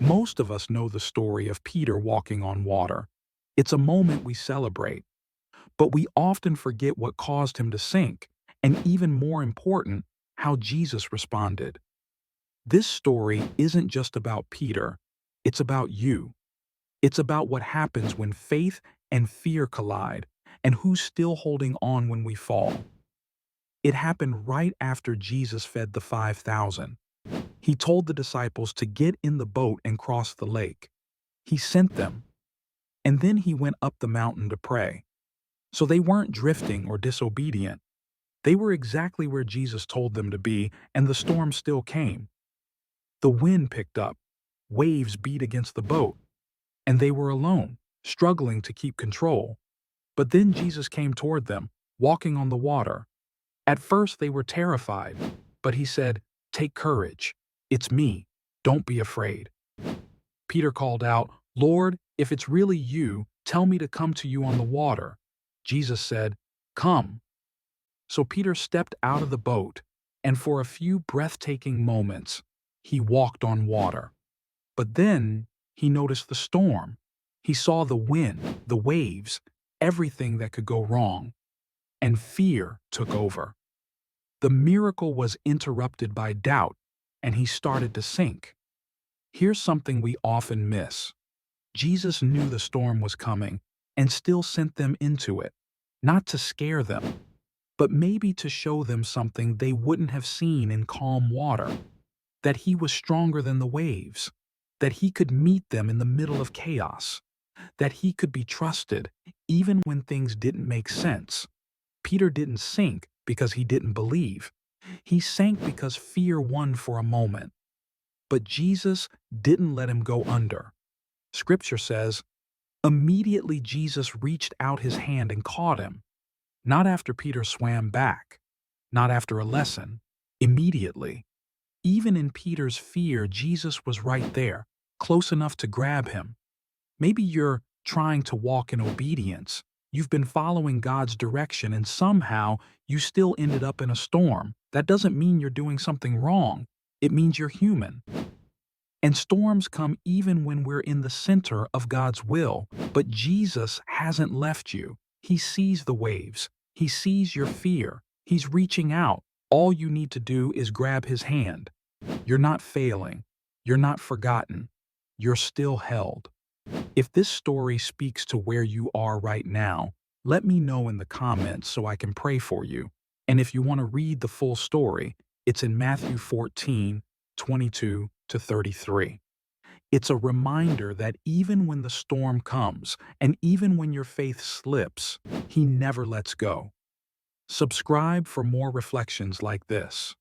Most of us know the story of Peter walking on water. It's a moment we celebrate, but we often forget what caused him to sink, and even more important, how Jesus responded. This story isn't just about Peter, it's about you. It's about what happens when faith and fear collide, and who's still holding on when we fall. It happened right after Jesus fed the 5,000. He told the disciples to get in the boat and cross the lake. He sent them, and then he went up the mountain to pray. So they weren't drifting or disobedient. They were exactly where Jesus told them to be, and the storm still came. The wind picked up, waves beat against the boat, and they were alone, struggling to keep control. But then Jesus came toward them, walking on the water. At first they were terrified, but he said, "Take courage. It's me. Don't be afraid." Peter called out, "Lord, if it's really you, tell me to come to you on the water." Jesus said, "Come." So Peter stepped out of the boat, and for a few breathtaking moments, he walked on water. But then he noticed the storm. He saw the wind, the waves, everything that could go wrong, and fear took over. The miracle was interrupted by doubt, and he started to sink. Here's something we often miss. Jesus knew the storm was coming and still sent them into it, not to scare them, but maybe to show them something they wouldn't have seen in calm water, that he was stronger than the waves, that he could meet them in the middle of chaos, that he could be trusted even when things didn't make sense. Peter didn't sink because he didn't believe. He sank because fear won for a moment. But Jesus didn't let him go under. Scripture says, immediately Jesus reached out his hand and caught him. Not after Peter swam back, not after a lesson, immediately. Even in Peter's fear, Jesus was right there, close enough to grab him. Maybe you're trying to walk in obedience. You've been following God's direction and somehow you still ended up in a storm. That doesn't mean you're doing something wrong. It means you're human. And storms come even when we're in the center of God's will. But Jesus hasn't left you. He sees the waves. He sees your fear. He's reaching out. All you need to do is grab his hand. You're not failing. You're not forgotten. You're still held. If this story speaks to where you are right now, let me know in the comments so I can pray for you. And if you want to read the full story, it's in Matthew 14:22-33. It's a reminder that even when the storm comes, and even when your faith slips, he never lets go. Subscribe for more reflections like this.